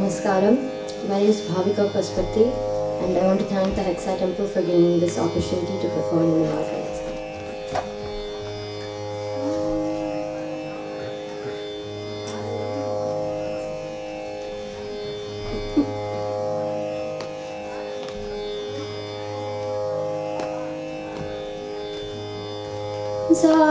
Namaskaram. My name is Bhavika Paspati, and I want to thank the Hexa Temple for giving me this opportunity to perform in the Art Hexa. Sari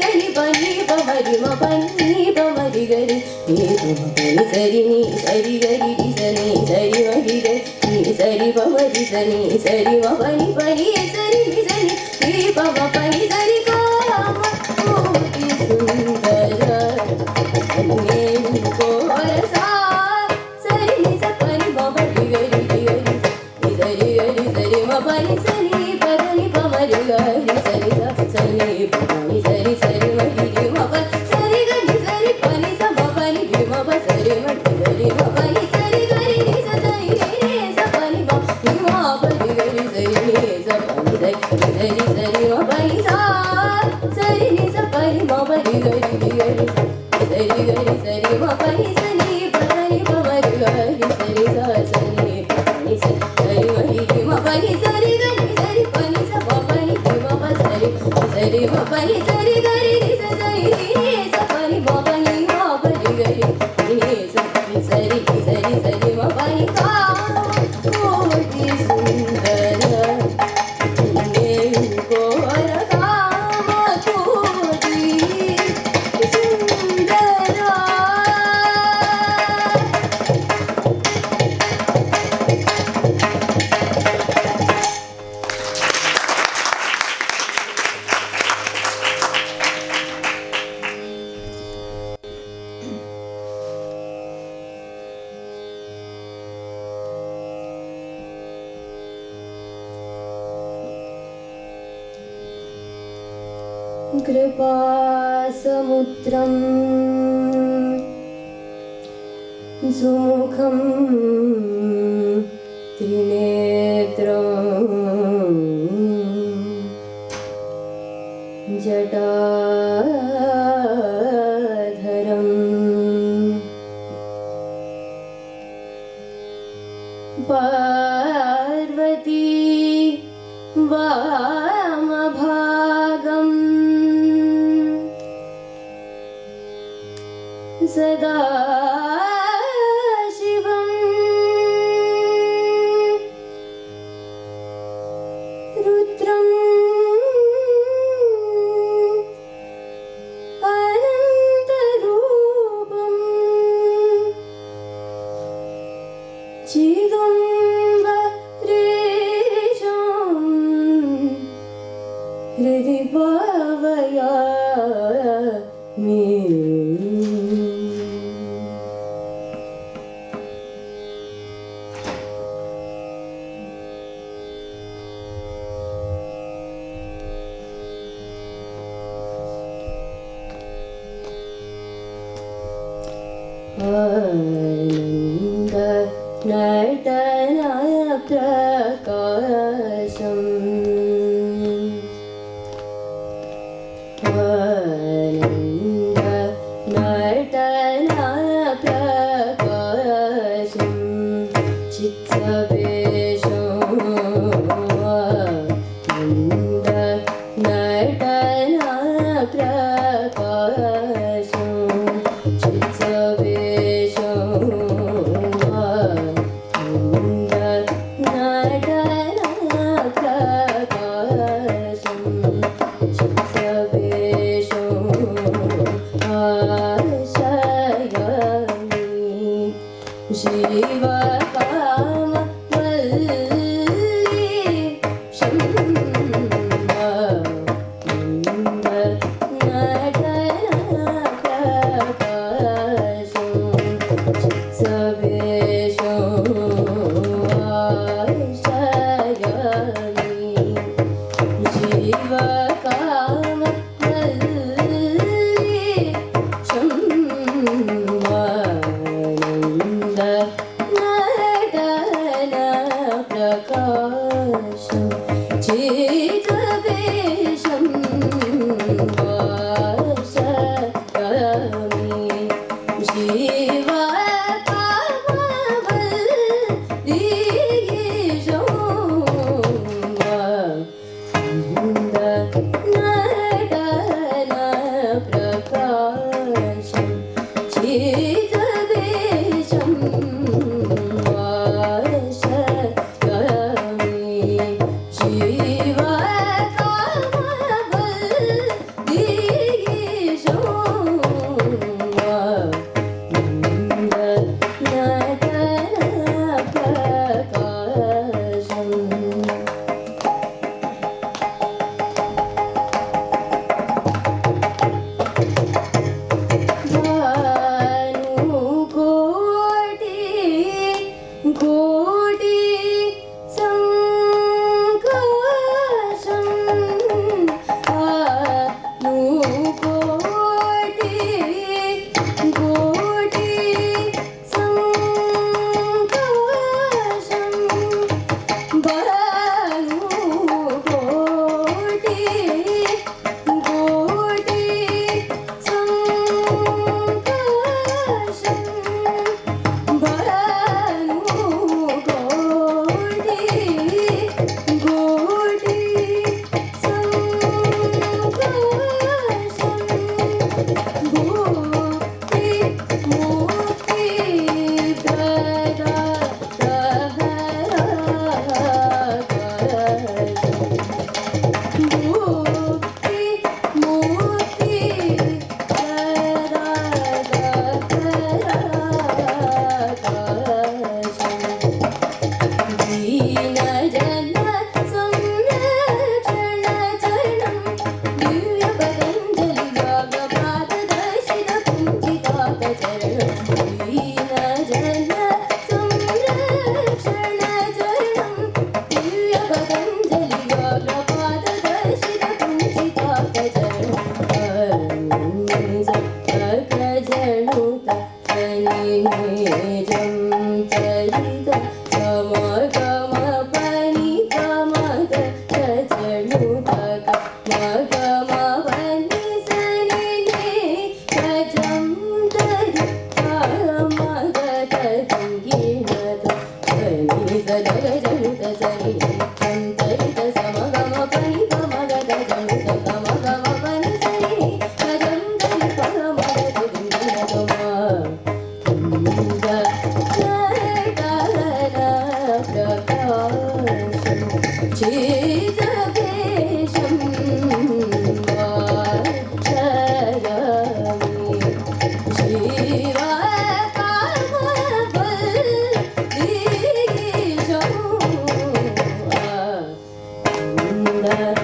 దని పని పమరి మ పని పమరి గరి నీ పని సరి నీ సరి గరి రి సని సరి మరి గరి నీ సరి పమరి సని సరి మ పని పని సరి ని సని నీ పమ పని సరి కామ కోటి సుందర నేను కోరసా సరి ని స పని పమరి గరి గరి సరి గరి సరి మ పని సని పదని పమరి గరి సరి సని పని సరి సరి మరి రి మ ప సరి గరి సరి పని స మ పని రి మ ప సరి మ సరి మ పని సరి గరి ని స సరి రి స పని మ రి మ పని గరి సరి ని స పని సరి సరి మ పని స సరి ని స పని మ పని గరి రి గరి సరి గరి సరి మ పని సని పని మ మరి గరి సరి స సని పని సరి మరి రి మ పని సరి గరి సరి పని స మ పని రి మ ప సరి సరి మ పని సరి గరి రి స సరి రి స పని మ పని మ పని గరి ని స సరి సరి సరి మ పని కా కోటి సుందర నేను కోర కామ కోటి సుందర कृपासमुद्रं सुमुखं त्रिनेत्रं जटाधरं पार्वती वामभागम् सदा शिवं रुद्रं अनन्तरूपं चिदम्बरेशं हृदि भावयामि आनन्द नर्तन प्रकाशम् आनन्द नर्तन प्रकाशम् चित्सवेशम् आनन्द नर्तन प्रकाशम् चित्सवेशम् Magama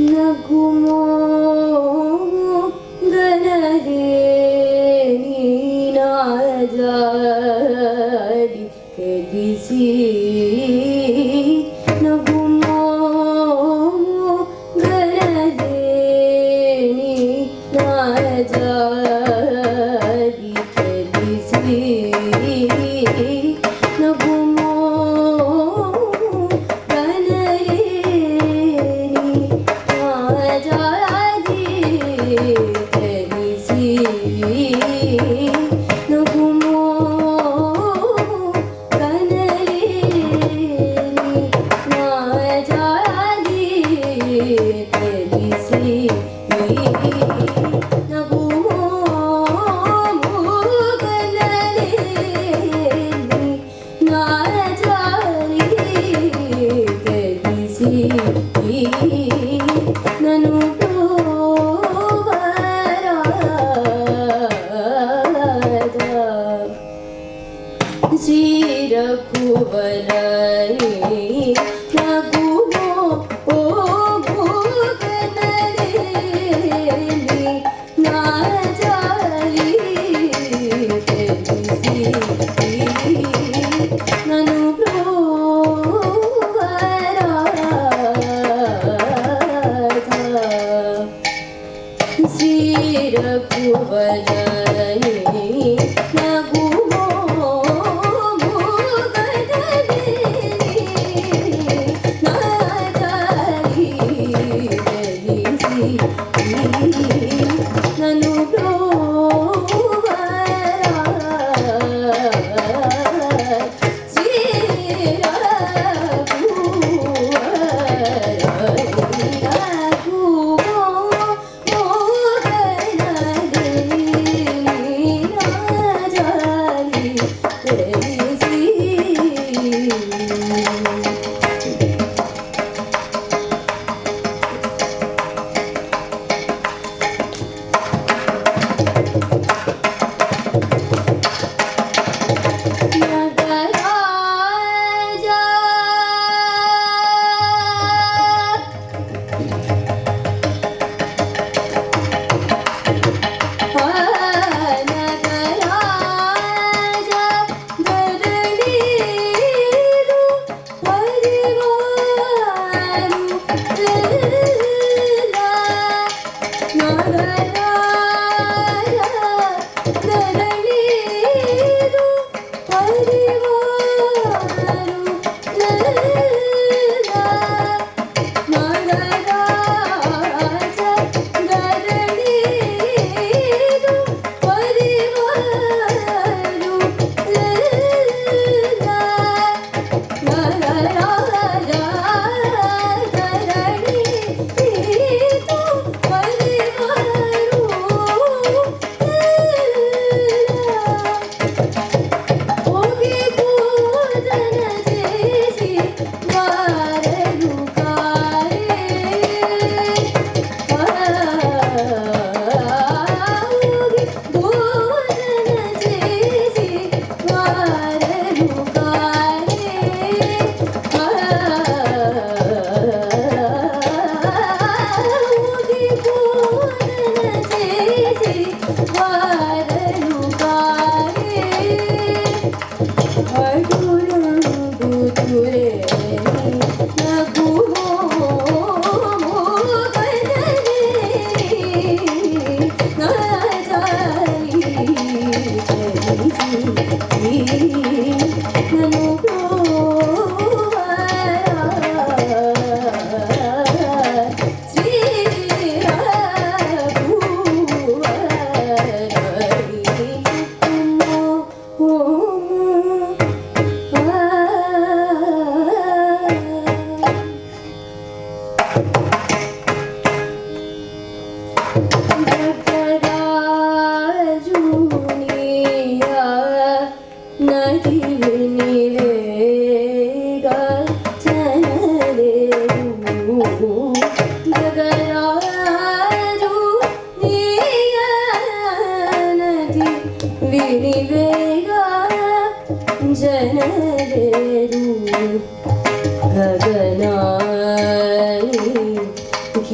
ನಗುಮೋ ಗನದೆ ನೀನಾಜಾಡಿ ಎದಿಸಿ ನಗುಮೋ ಗನದೆ ನೀನಾಜಾಡಿ ಎದಿಸಿ ನಗುಮೋ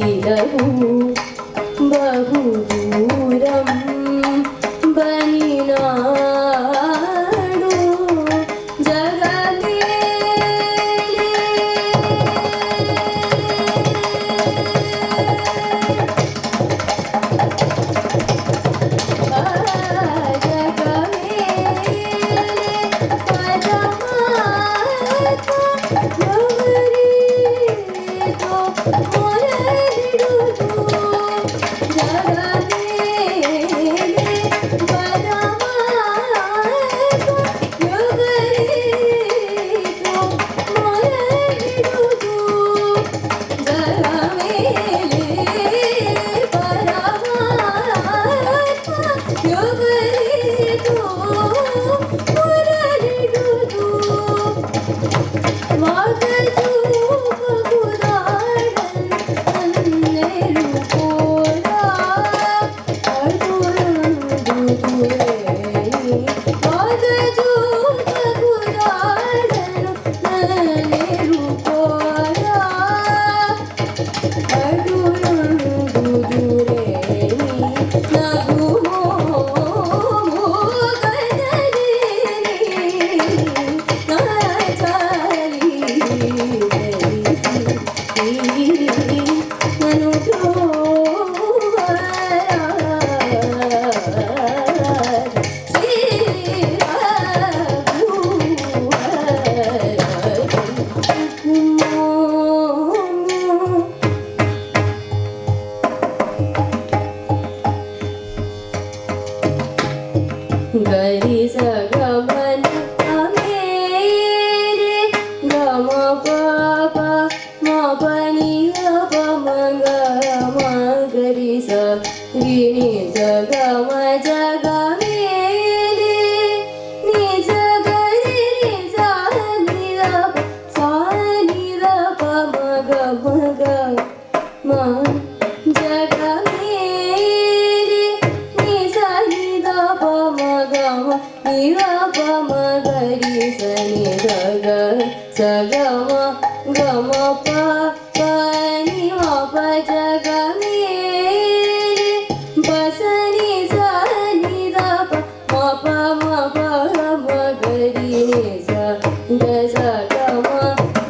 सखिलहु बहु दूरं बनिनाडु जगमेले गरि स गमन अमेरे गम पाप म पनि प म ग म गरि स गिनि स गम जग मेरे नि स गरि रि सा नि र प म ग म जग मेरे नि सा नि द प म ग नि र प म गरि स नि द ग स ग म प नि म प जग मेरे प स नि स नि द प म प म गरि नि स ग स ग म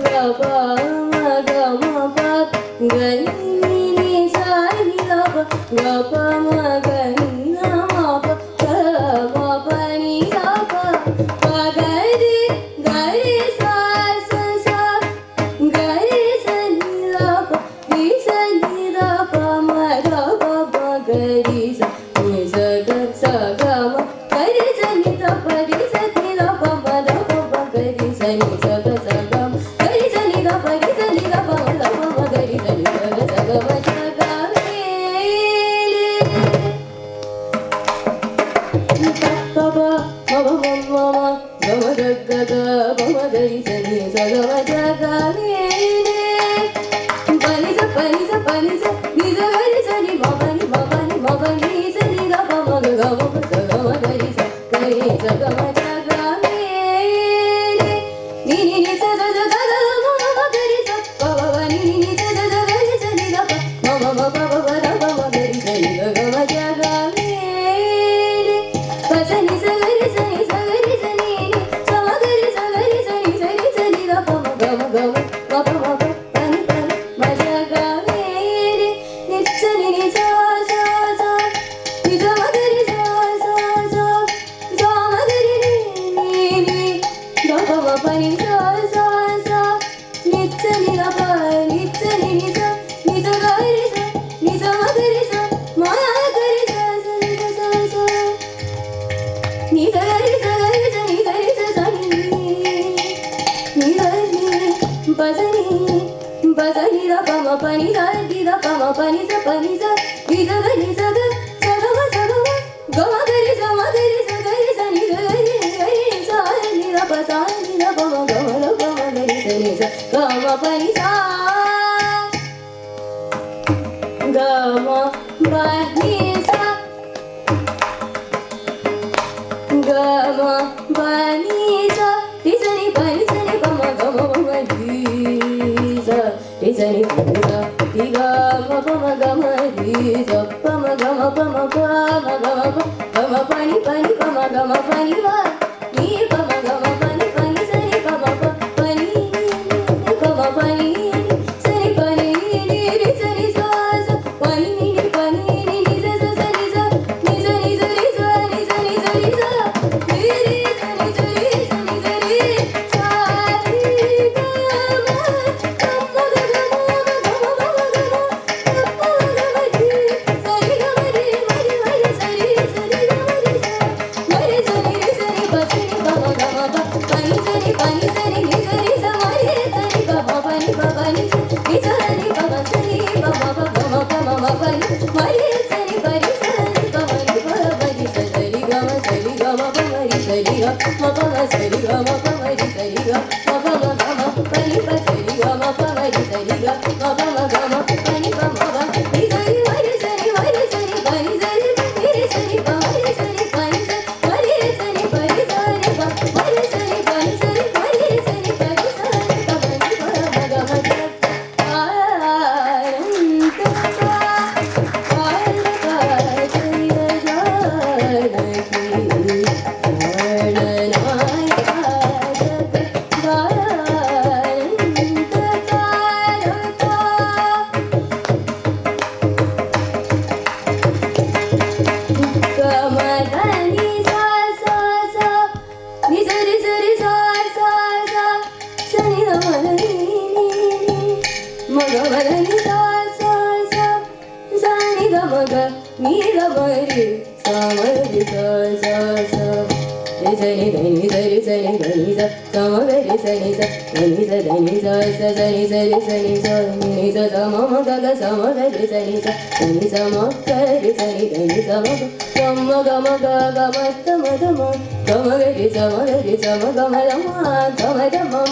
ग प म ग म प गरि नि स नि द प ग प म ग नि न म प ग म प नि द प प गरि गरि स स स गरि स नि द प रि स नि द प म द प प गरि स नि स ग म गरि स नि द प रि स नि द प म द प प गरि स नि स ग म गरि स नि द प रि स नि द प म द प प गरि स नि स ग म जग मेले प प म प म म ग म ग ग ग प म गरि स नि स ग म जग मेले प नि स नि स नि स गरि स नि म प नि स नि द प म ग ग म प स ग म गरि स ग म जग मेले नि नि नि स द द द द म म गरि स प प प नि नि नि स द द गरि स नि द प म म प प प द प म गरि स नि ग म जग मेले प स नि स गरि स नि स गरि स नि नि स म गरि स नि स नि द प म ग म प म प नि म जग मेले नि स नि नि स स स नि स म गरि स स स स म गरि नि नि नि द प म प नि स स स नि स नि द प नि स नि नि स नि स गरि स नि स म गरि स म गरि स स स स नि स गरि स नि गरि स स नि नि गरि प स नि द प म प नि स नि द प म प नि स नि स गरि स ग स ग म ग म गरि स गरि स नि गरि स नि द प स नि द प म ग म गरि स नि स ग म प नि स ग म प नि स ग म प नि स रि स नि प नि स नि प म ग म प म रि स रि स नि प नि स ri ga ma pa ma ga ma ri sa pa ma ga ma pa ma pa ma ga ma pa ni pa ni pa ma ga ma pa ni va ni pa ma ga ma pa ni sa ni pa ma pa ni pa ma pa ni sa ni pa ni ri sa ni sa pa ni pa ni sa sa ni sa ri sa ri sa ri sa ri sa ri sa ri sa ri sa ni sa ri sa ni sa ri sa ri ga ma pa ma ga ma ga ma pa ma ga ma pa ma ga ma ri sa ri ga ma ri ma ri sa ri ga ma ri sa ma ri sa ni pa sa ni pa ma ga ma pa pa ni sa ni ni sa ri sa ma ri sa ni pa pa ni sa ni sa ni pa ma sa ni pa ma pa ga ma pa ma pa ni ma ri sa ni pa ri sa ni pa ma ni pa ma ri sa ri ga ma pa ma ri sa ri ga ma pa ma sa ri ga ma pa ma ri sa ri ga ma pa ma ga ma pa ni pa sa ri ga ma pa ma ri sa ri ga ma pa ma ga ma pa ni pa ma ga ni sa ri ma ri sa ni pa ni sa ri ri sa ni pa ma ri sa ni pa ni sa ma ri sa ni pa ri sa ni pa ma ri sa ni pa ni sa ri ma ri sa ni pa ri sa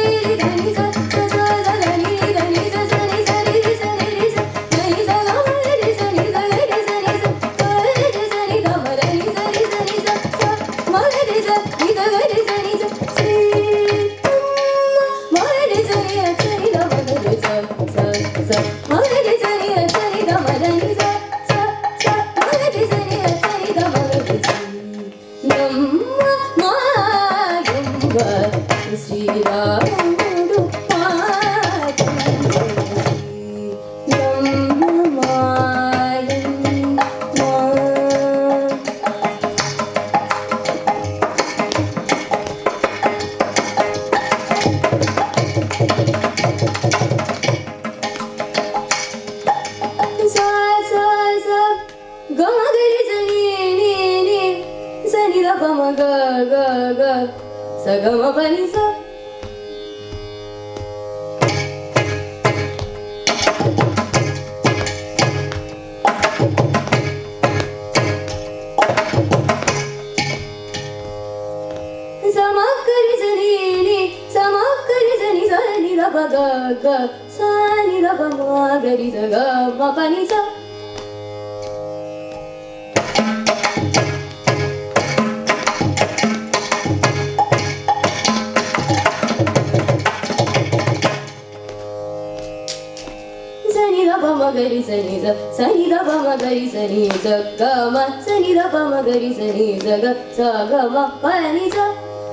ni pa ma ni pa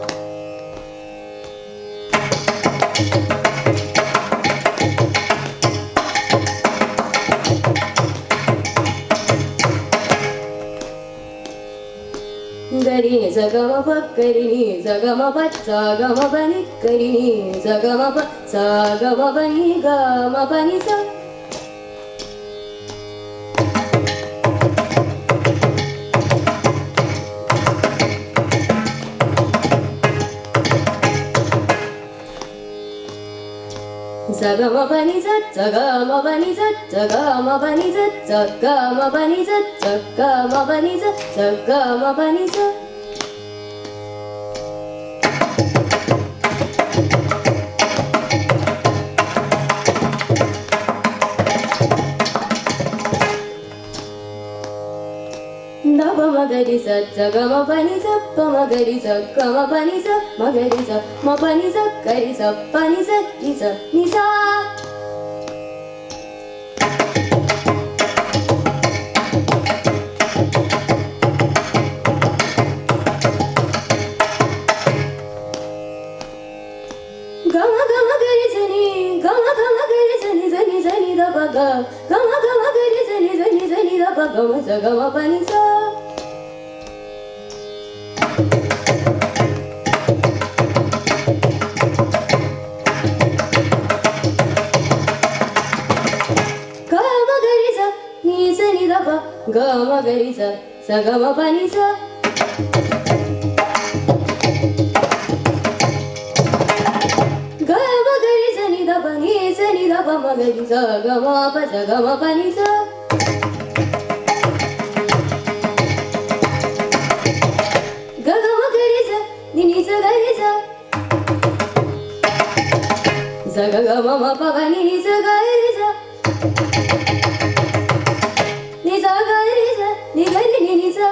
ma ga ma ga gari sa sa ga ma pa ni sa pa ma gari sa ga ma pa ni sa ma gari sa ma pa ni sa gari sa pa ni sa ni sa gama gama gari zani gama gama gari zani zani zani da ba ga gama gama gari zani zani zani da ba gama sa gama pa ni sa gama gari sa ni zani da ba gama gari sa gama pa ni sa gama gari zani da ba ni zani da ba ma gari sa gama pa ni sa gama gari sa ni sa gari sa sa gama ma pa ba ni sa gari sa ni sa gari sa ni gari ni sa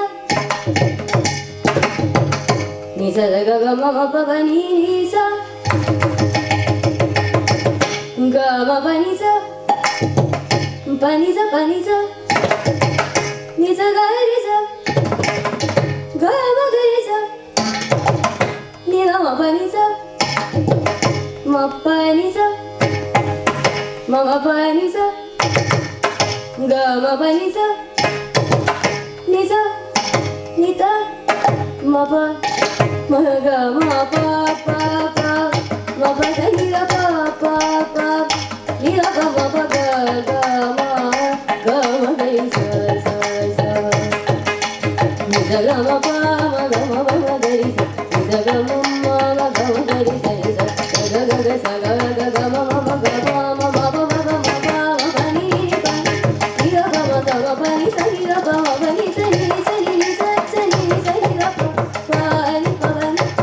ni sa gama ma pa ba ni sa gama pa ni sa ni sa gari sa gama gari sa ni gama pa ni sa ma pa ni sa ma pa ni sa gama pa ni sa ni sa ni ta ma pa ma ga ma pa ma pa sa ni ga pa ni ga pa ma pa ga ma ga ni sa ni sa ga ma pa ma ga ri sa ni sa ga ma ga ma ri sa ni sa ga ma ga ma pa ni ga pa ma pa ni sa ni ga pa ma pa ni sa ni sa ni ga pa ni pa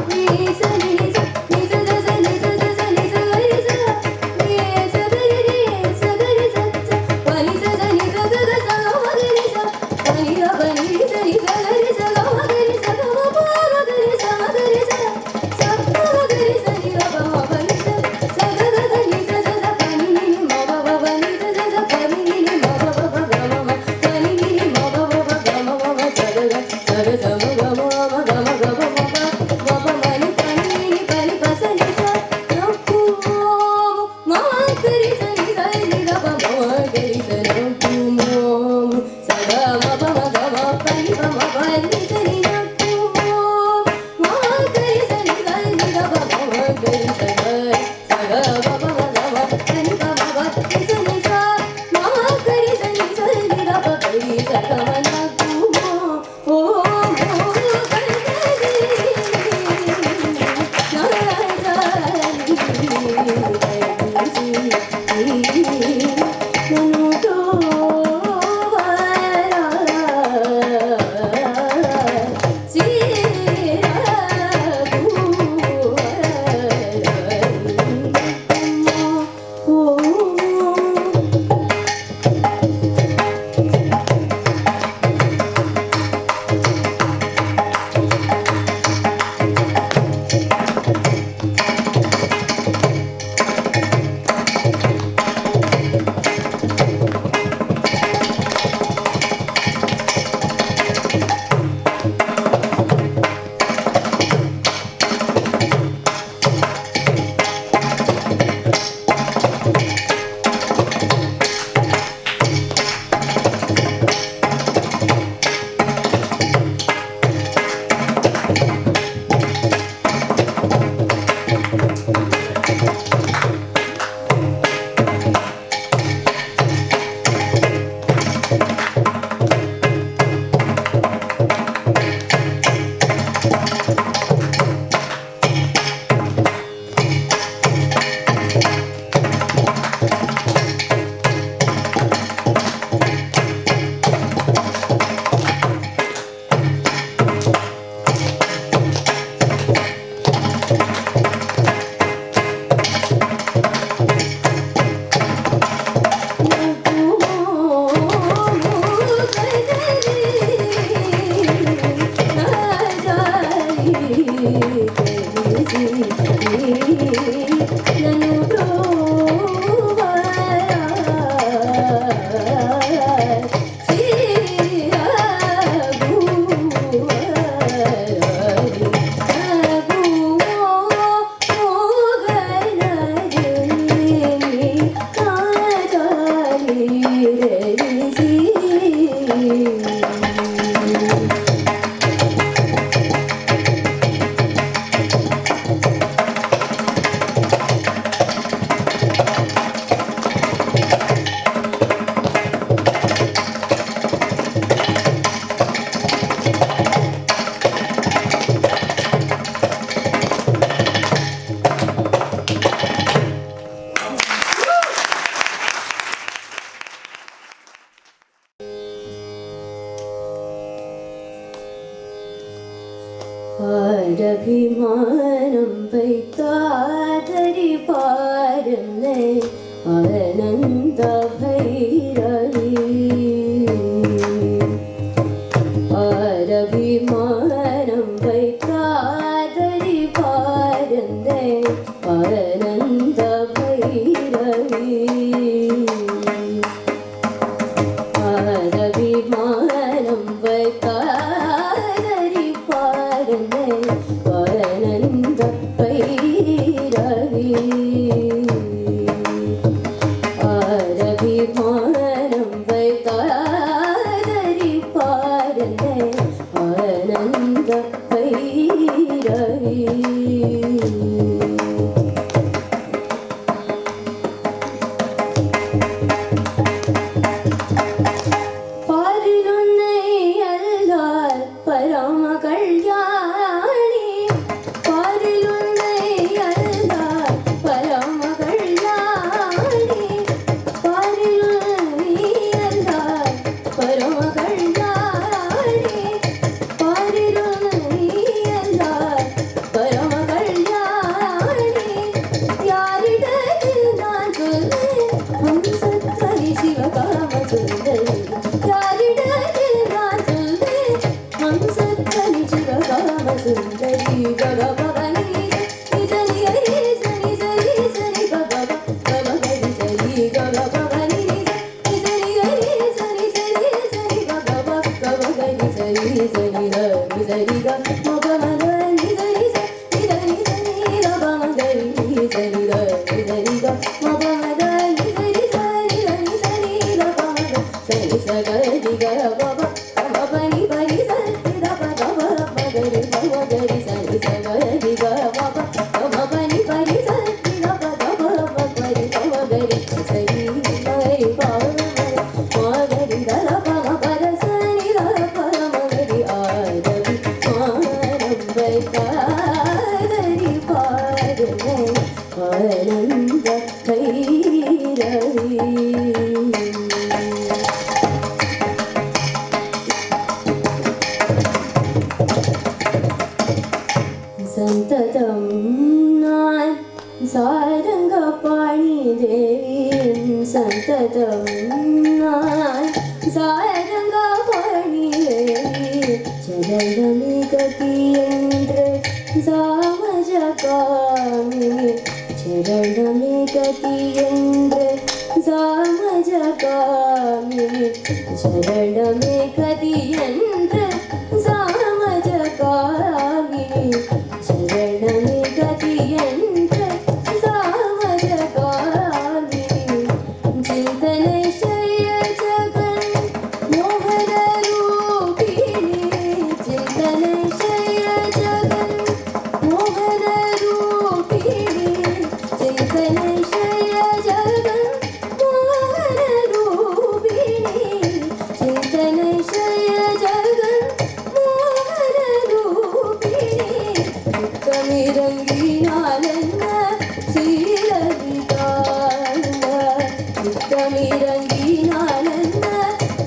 ni sa ni sa ni sa ga sa ni sa ga sa ni sa ga ri sa ni sa ga ri sa ga ri sa pa ni sa ni sa ga ga sa ga ma ga ri sa pa ni ga pa ni sa ni sa ga ri sa ga ma ga ri sa ga ma pa ma ga ri sa ma ga ri sa ga ma ga ri sa ni ga pa ma pa ni sa ga ஆனந்த பைரவி ஆரபிமானம் வைத்தாரி பாருங்க ஆனந்த பைரவி ஆரபிமானம் வைத்தாரி பாருங்க ஆனந்த பைரவி பரம கல்யாணி பாரிலுன்னை அல்லார் பரம கல்யாணி பாரிலுன்னை அல்லார் பரம கல்யாணி பாரிலுன்னை அல்லார் பரம கல்யாணி யாரிடத்தில் நான் சொல்வேன் ஹம்சத்வரி சிவகாம சுந்தரி யாரிடத்தில் நான் சொல்வேன் ஹம்சத்வரி சிவகாம சுந்தரி ககபவனி நிஜனி ஹரி சனி சரி சனி ககப கபகரி சரி ககபவனி நிஜனி ஹரி சனி சரி சனி ககப கபகரி சரி சனி ஹரி சரி க மபமகரி சரி சனி சனி ரபமகரி சரி ஹரி சரி க மபமகரி சரி சனி சனி ரபமக சரி சகரி க பப கபபனி பரி சரி గరి గమ గరి సరి సగరి గ బబ గమ పని పరి సరి గమ గమ పరి గమ గరి సరి గరి పవ మా గరి గల పమ పర సరి ర పమ గరి ఆరవి మారం వైకారి పారనే ఆనంద భైరవి சந்ததம் நான் சாரங்க பாணி தேவி சந்ததம் நான் சாரங்க பாணி தேவி சரணமே கதி என்று சாமஜகாமினி சரணமே கதி என்று சாமஜகாமினி சரணமே கதி என்று சாமஜகாமினி சரணமே கதி என்று சாமஜகாமினி சிந்தனை செய்ய ஜகன் மோகன ரூபிணி சிந்தனை செய்ய ஜகன் மோகன ரூபிணி சிந்தனை செய்ய ஜகன் மோகன ரூபிணி சிந்தனை செய்ய ஜகன் மோகன ரூபிணி முத்தமிரங்கினாலென்ன சீலவிதான முத்தமிரங்கினாலென்ன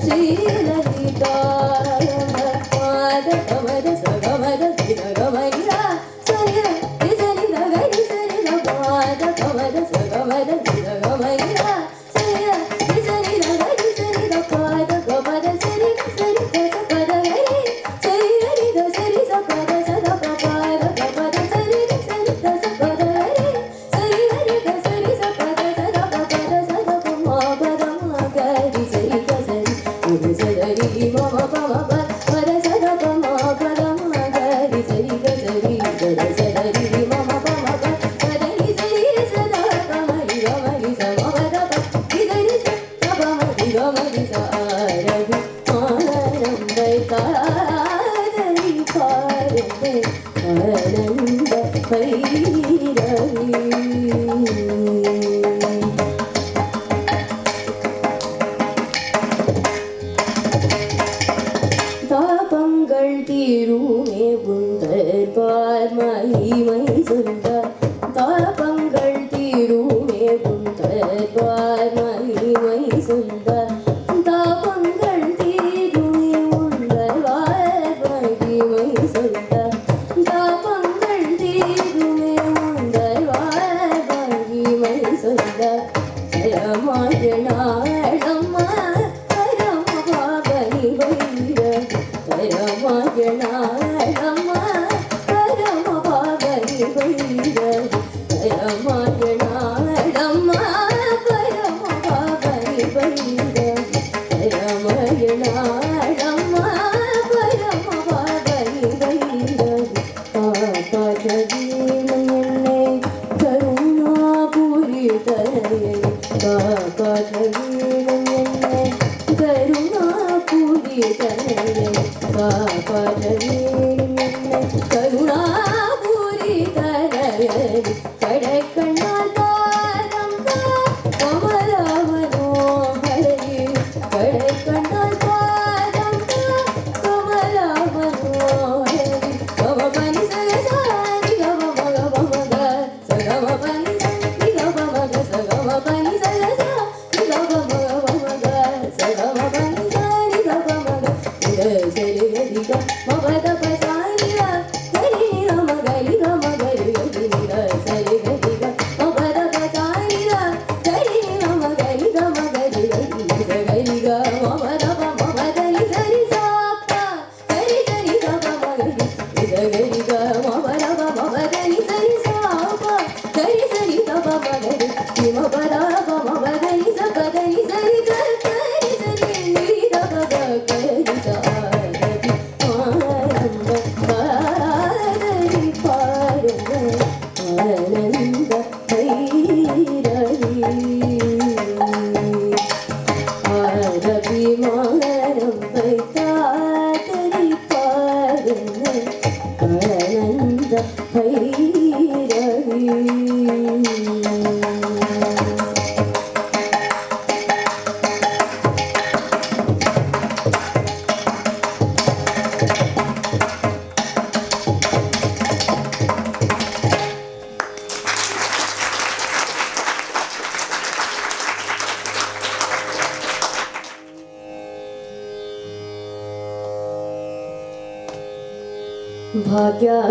சீலவிதான மாத கமத சகமத திகமரியா சரி சரி சரி மாத கமத சக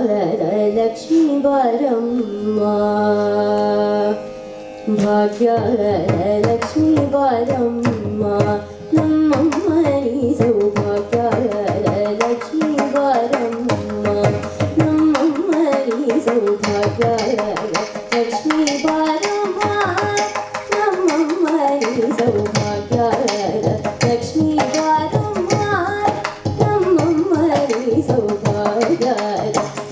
ಭಾಗ್ಯಲಕ್ಷ್ಮೀ ಬಾರಮ್ಮ ಭಾಗ್ಯಲಕ್ಷ್ಮೀ ಬಾರಮ್ಮ ನಮ್ಮಮ್ಮ ನೀ ಸೌಭಾಗ್ಯಲಕ್ಷ್ಮೀ ಬಾರಮ್ಮ ನಮ್ಮಮ್ಮ ನೀ ಸೌಭಾಗ್ಯಲಕ್ಷ್ಮೀ ಬಾರಮ್ಮ ನಮ್ಮಮ್ಮ ನೀ ಸೌಭಾಗ್ಯಲಕ್ಷ್ಮೀ ಬಾರಮ್ಮ ನಮ್ಮಮ್ಮ ನೀ ಸೌಭಾಗ್ಯ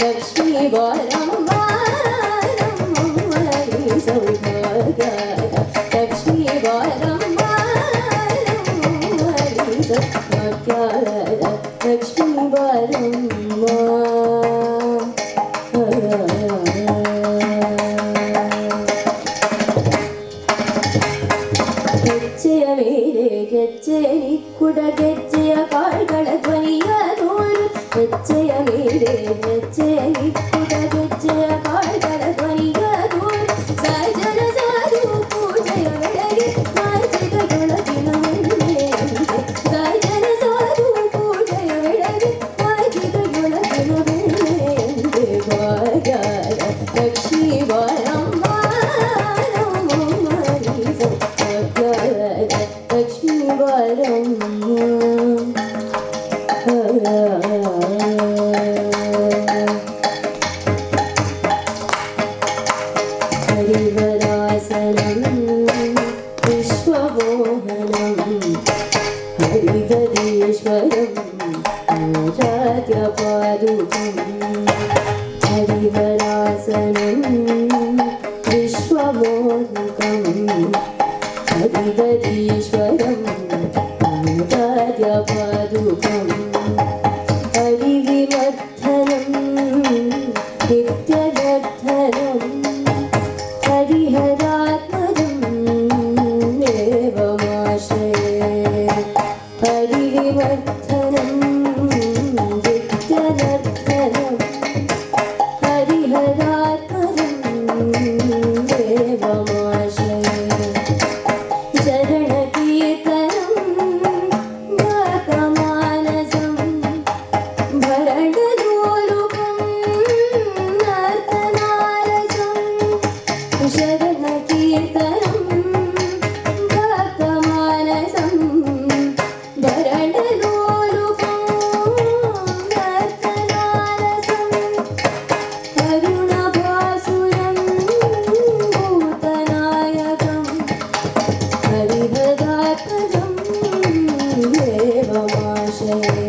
ಲಕ್ಷ್ಮೀ ಬಾರಮ್ಮ ನಮ್ಮಮ್ಮ ನೀ ಸೌಭಾಗ್ಯ ಲಕ್ಷ್ಮೀ ಬಾರಮ್ಮ ನಮ್ಮಮ್ಮ ನೀ ಸೌಭಾಗ್ಯ ಲಕ್ಷ್ಮೀ ಬಾರಮ್ಮ ಗೆಜ್ಜೆಯ ಮೇಲೆ ಗೆಜ್ಜೆಯ ನಿಕ್ಕುಡ ಗೆಜ್ಜೆಯ ಕಾಳ್ಗಳ ಧ್ವನಿಯ ತೋರು ಗೆಜ್ಜೆಯ ಮೇಲೆ ಗೆಜ್ಜೆಯ ನಿಕ್ಕುಡ ಗೆಜ್ಜೆಯ ಕಾಳ್ಗಳ ಧ್ವನಿಯ ತೋರು ಸಜ್ಜನ ಸಾಧು ಪೂಜೆಯ ಬೆಳಗ್ಗೆ ಮಾರ್ಜಿತದೊಳಗಿನ ಬೆಣ್ಣೆಯಂತೆ ಸಜ್ಜನ ಸಾಧು ಪೂಜೆಯ ಬೆಳಗ್ಗೆ ಮಾರ್ಜಿತದೊಳಗಿನ ಬೆಣ್ಣೆಯಂತೆ ಭಾಗ್ಯ ಲಕ್ಷ್ಮೀ ಬಾರಮ್ಮ ನಮ್ಮಮ್ಮ ನೀ ಸೌಭಾಗ್ಯ ಲಕ್ಷ್ಮೀ ಬಾರಮ್ಮ ಹರಿವರಾಸನಂ ವಿಶ್ವಮೋಹನಂ ಹರಿಹರೀಶ್ವರಂ ಆರಾಧ್ಯಪಾದುಕಂ ಹರಿವರಾಸನಂ ವಿಶ್ವಮೋಹನಂ ಹರಿಹರೀಶ್ವರಂ ಆರಾಧ್ಯಪಾದುಕಂ ಹರಿವಿಮರ್ಧನಂ ನಿತ್ಯದರ್ಧನಂ ಹರಿಹರಾತ್ಮಜಂ ದೇವಮಾಶ್ರಯೇ ಹರಿವಿಮರ್ಧನಂ ನಿತ್ಯದರ್ಧನಂ ಹರಿಹರಾತ್ಮಜಂ ದೇವಮಾಶ್ರಯೇ ಚರಣಕೀರ್ತನಂ ಗಾತಮಾನಸಂ ಭರಣಲೋಲುಕಂ ನರ್ತನಾರಸಂ ಶರಣಕೀರ್ತನಂ ಗಾತಮಾನಸಂ ಭರಣಲೋಲುಕಂ ನರ್ತನಾರಸಂ ಕರುಣಭಾಸುರಂ ಭೂತನಾಯಕಂ ಹರಿಹರಾತ್ಮಜಂ ದೇವಮಾಶ್ರಯೇ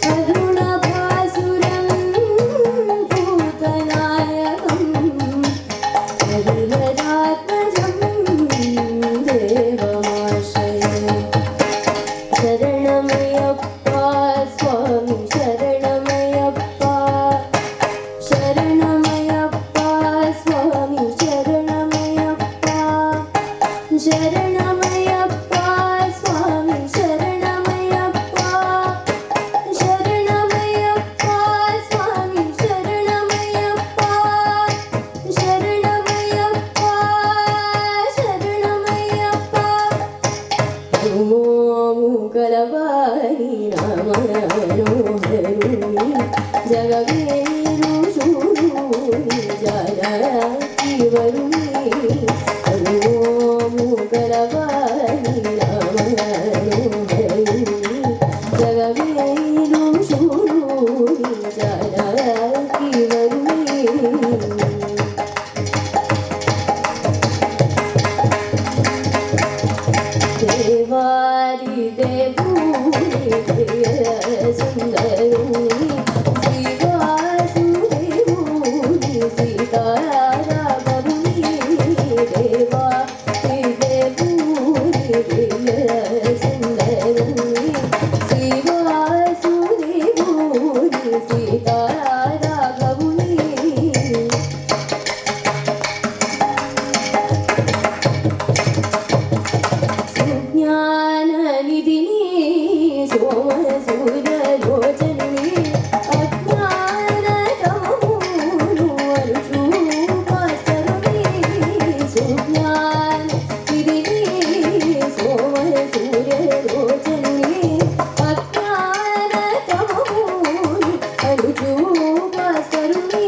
ಕರುಣಭಾಸುರಂ ಭೂತನಾಯಕಂ ಹರಿಹರಾತ್ಮಜಂ पद्मजं देवमाश्रये शरणमयप्पा स्वामी शरणमयप्पा शरणमयप्पा स्वामी शरणमयप्पा शरणमयप्पा स्वामी शरणमयप्पा शरणमयप्पा स्वामी शरणमयप्पा शरणमयप्पा शरणमयप्पा मूकलवारी Ram मनोहरुणि जगवेरु शूरुणि जाराकी वरुणि मूकलवारी Ram मनोहरुणि जगवेरु शूरुणि जाराकी वरुणि देवादि देवूनि सुन्दरूनि Shri वासुदेवूनि सीताराघवूनि देवादि देवूनि सुन्दरूनि Shri वासुदेवूनि सीताराघवूनि ज्ञाननिधिनी सोमसूर्यलोचनी अज्ञानतमोनु अनुरूपास्तरुणी सुज्ञाननिधिनी सोमसूर्यलोचनी अज्ञानतमोनु अनुरूपास्तरुणी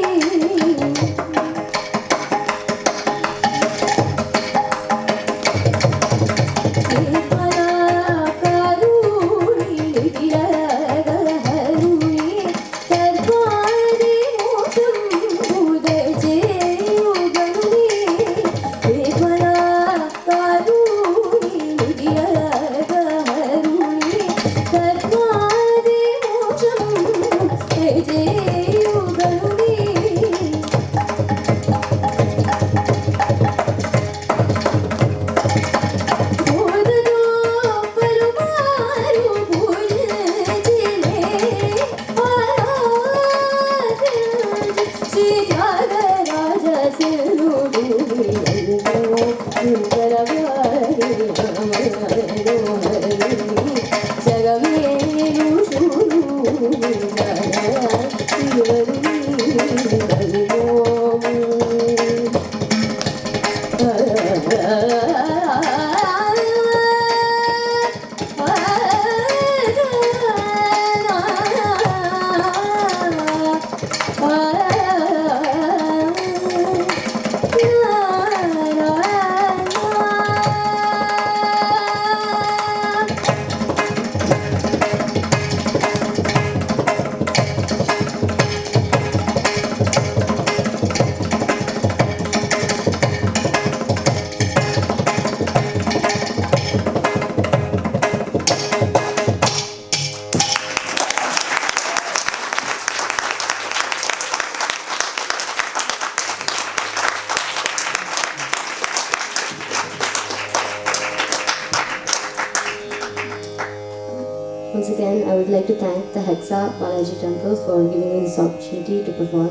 Once again, I would like to thank the Hexa Balaji Temple for giving me this opportunity to perform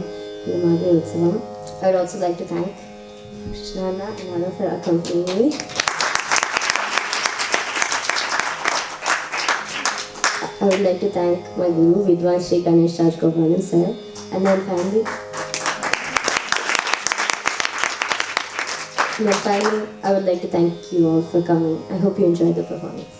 in the Madhuri Utsavam. I would also like to thank Krishnana and Anna for accompanying me. I would like to thank my Guru, Vidwan Sri Ganesh Rajgopalan sir, and then finally, I would like to thank you all for coming. I hope you enjoyed the performance.